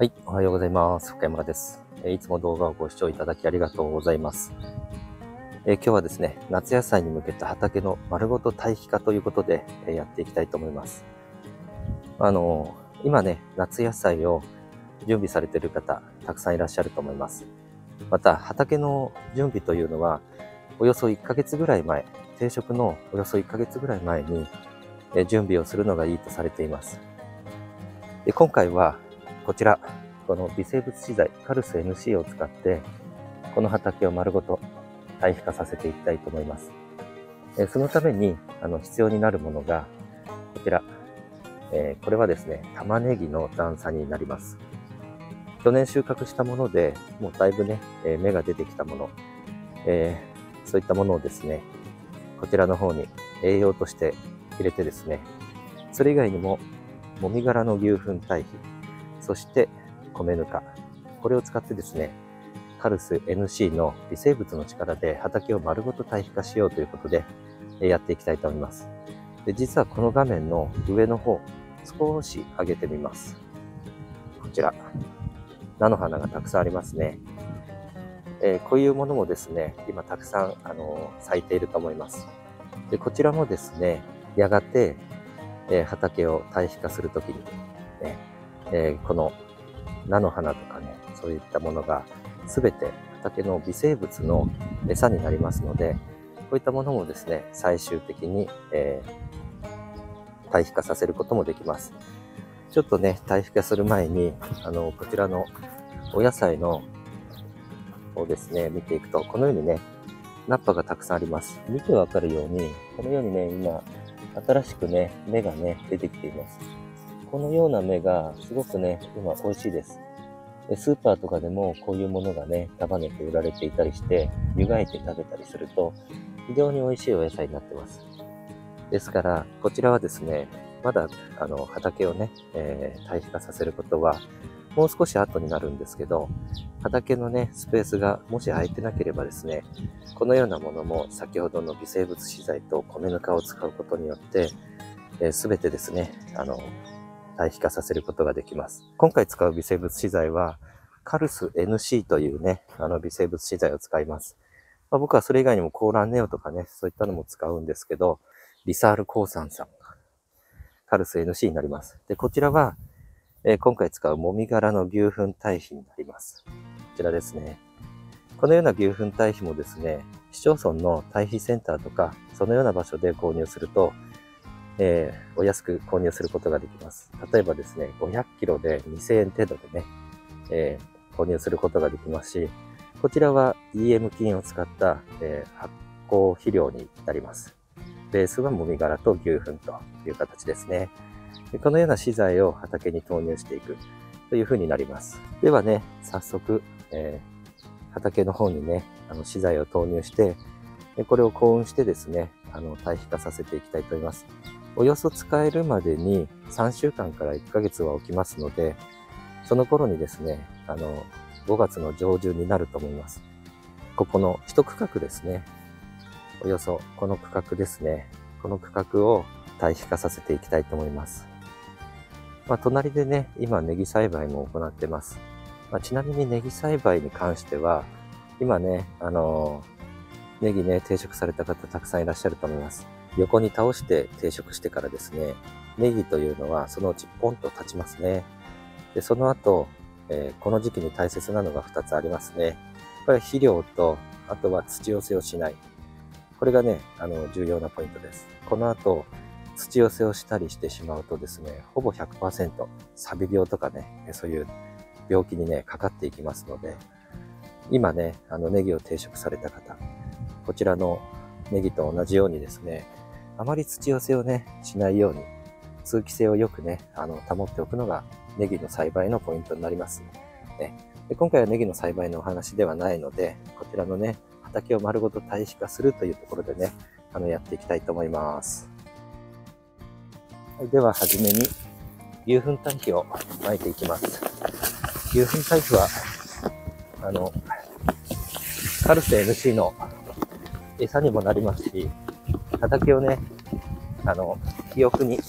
はい、おはようございます。深山です。いつも動画をご視聴いただきありがとうございます。今日はですね、夏野菜に向けた畑の丸ごと堆肥化ということで、やっていきたいと思います。今ね、夏野菜を準備されている方、たくさんいらっしゃると思います。また、畑の準備というのは、およそ1ヶ月ぐらい前、定食のおよそ1ヶ月ぐらい前に、準備をするのがいいとされています。で、今回は、こちら、この微生物資材、カルス NC を使って、この畑を丸ごと堆肥化させていきたいと思います。そのために、必要になるものが、こちら、これはですね、玉ねぎの段差になります。去年収穫したもので、もうだいぶね、芽が出てきたもの、そういったものをですね、こちらの方に栄養として入れてですね、それ以外にも、もみ殻の牛糞堆肥、そして米ぬか、これを使ってですね、カルス NC の微生物の力で畑を丸ごと堆肥化しようということでやっていきたいと思います。で、実はこの画面の上の方、少し上げてみます。こちら、菜の花がたくさんありますね。こういうものもですね、今たくさん咲いていると思います。で、こちらもですね、やがて、畑を堆肥化するときに、ね、この菜の花とかね、そういったものが全て畑の微生物の餌になりますので、こういったものもですね、最終的に、堆肥化させることもできます。ちょっとね、堆肥化する前に、こちらのお野菜のをですね、見ていくと、このようにね、菜っ葉がたくさんあります。見てわかるように、このようにね、今、新しくね、芽がね、出てきています。このような芽がすごくね、今美味しいです。スーパーとかでもこういうものがね、束ねて売られていたりして、湯がいて食べたりすると、非常に美味しいお野菜になってます。ですから、こちらはですね、まだ、畑をね、堆肥化させることは、もう少し後になるんですけど、畑のね、スペースがもし空いてなければですね、このようなものも先ほどの微生物資材と米ぬかを使うことによって、すべてですね、堆肥化させることができます。今回使う微生物資材は、カルス NC というね、微生物資材を使います。僕はそれ以外にもコーランネオとかね、そういったのも使うんですけど、リサール鉱産さん、カルス NC になります。で、こちらは、今回使うもみ殻の牛糞堆肥になります。こちらですね。このような牛糞堆肥もですね、市町村の堆肥センターとか、そのような場所で購入すると、お安く購入することができます。例えばですね、500キロで2000円程度でね、購入することができますし、こちらは EM 菌を使った、発酵肥料になります。ベースはもみ殻と牛糞という形ですね。で、このような資材を畑に投入していくというふうになります。ではね、早速、畑の方にね、資材を投入して、これを高温してですね、堆肥化させていきたいと思います。およそ使えるまでに3週間から1ヶ月は置きますので、その頃にですね、5月の上旬になると思います。ここの一区画ですね。およそこの区画ですね。この区画を堆肥化させていきたいと思います。隣でね、今ネギ栽培も行ってます。ちなみにネギ栽培に関しては、今ね、ネギね、定食された方たくさんいらっしゃると思います。横に倒して定食してからですね、ネギというのはそのうちポンと立ちますね。で、その後、この時期に大切なのが2つありますね。これは肥料と、あとは土寄せをしない。これがね、重要なポイントです。この後、土寄せをしたりしてしまうとですね、ほぼ 100% サビ病とかね、そういう病気にね、かかっていきますので、今ね、ネギを定食された方、こちらのネギと同じようにですね、あまり土寄せをね、しないように、通気性をよくね、保っておくのがネギの栽培のポイントになります。で、今回はネギの栽培のお話ではないので、こちらのね、畑を丸ごと堆肥化するというところでね、やっていきたいと思います。はい、では、はじめに、牛糞堆肥を撒いていきます。牛糞堆肥は、カルス NC の餌にもなりますし、畑をね、肥沃にし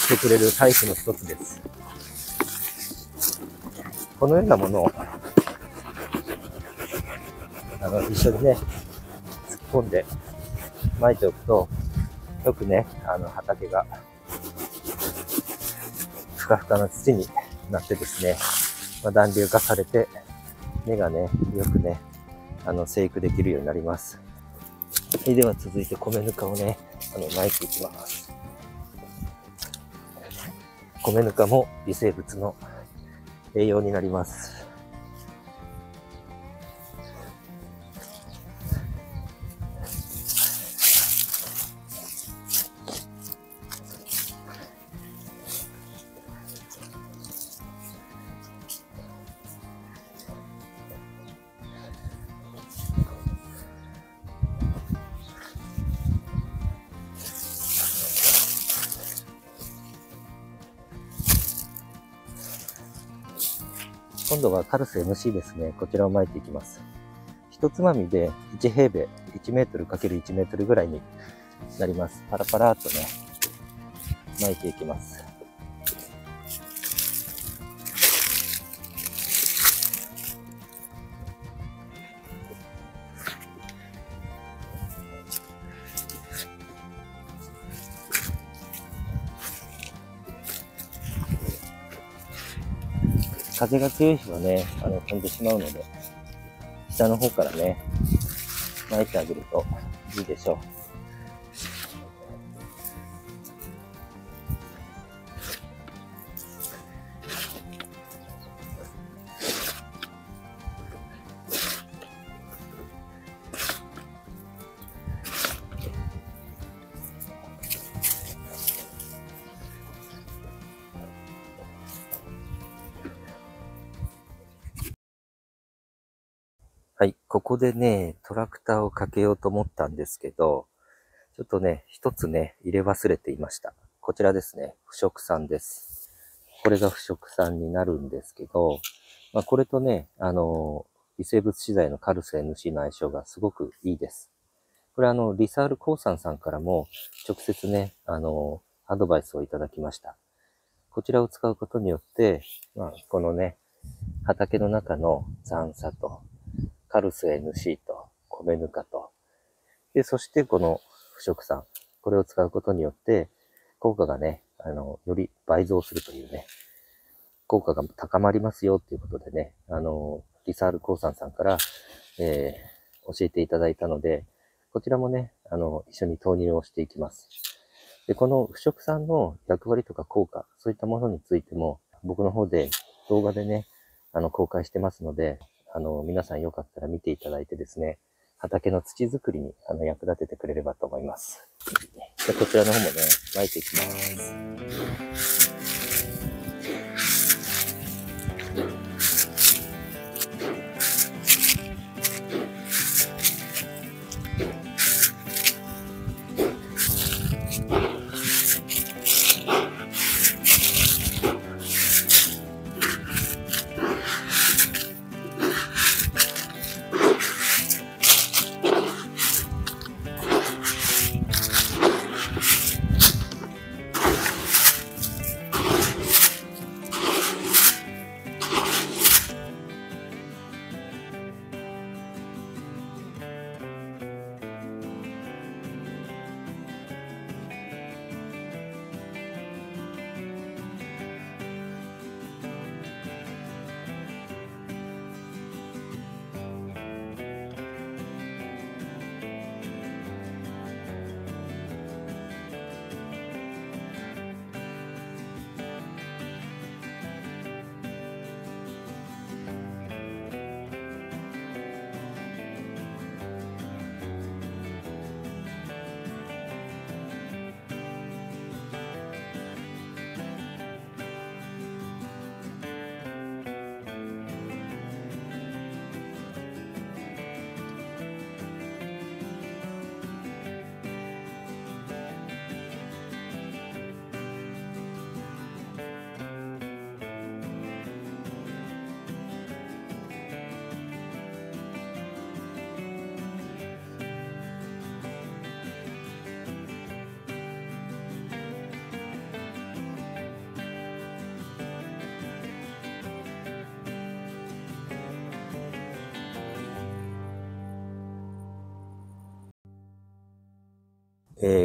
てくれる堆肥の一つです。このようなものを一緒にね、突っ込んで撒いておくと、よくね、畑がふかふかな土になってですね、暖流化されて、根がね、よくね、生育できるようになります。では続いて米ぬかをね、撒いていきます。米ぬかも微生物の栄養になります。今度はカルス NC ですね。こちらを撒いていきます。一つまみで1平米、1メートル ×1 メートルぐらいになります。パラパラっとね、撒いていきます。風が強い日はね、飛んでしまうので、下の方からね、撒いてあげるといいでしょう。はい、ここでね、トラクターをかけようと思ったんですけど、ちょっとね、一つね、入れ忘れていました。こちらですね、腐植酸です。これが腐植酸になるんですけど、これとね、微生物資材のカルス NC の相性がすごくいいです。これリサール鉱産さんからも直接ね、アドバイスをいただきました。こちらを使うことによって、このね、畑の中の残砂と、カルス NC と米ぬかと、で、そしてこの腐植酸、これを使うことによって、効果がね、より倍増するというね、効果が高まりますよっていうことでね、リサール鉱産さんから、教えていただいたので、こちらもね、一緒に投入をしていきます。で、この腐植酸の役割とか効果、そういったものについても、僕の方で動画でね、公開してますので、皆さんよかったら見ていただいてですね、畑の土作りに役立ててくれればと思います。でこちらの方もね、撒いていきます。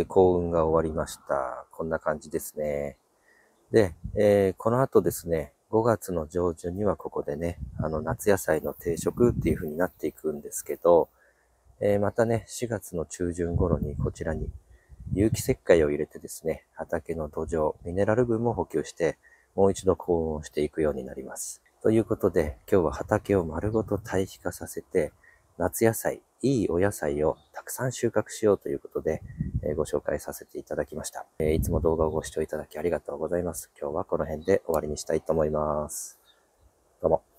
幸運が終わりました。こんな感じですね。で、この後ですね、5月の上旬にはここでね、夏野菜の定食っていう風になっていくんですけど、またね、4月の中旬頃にこちらに有機石灰を入れてですね、畑の土壌、ミネラル分も補給して、もう一度高温をしていくようになります。ということで、今日は畑を丸ごと堆肥化させて、夏野菜、いいお野菜をたくさん収穫しようということで、ご紹介させていただきました。いつも動画をご視聴いただきありがとうございます。今日はこの辺で終わりにしたいと思います。どうも。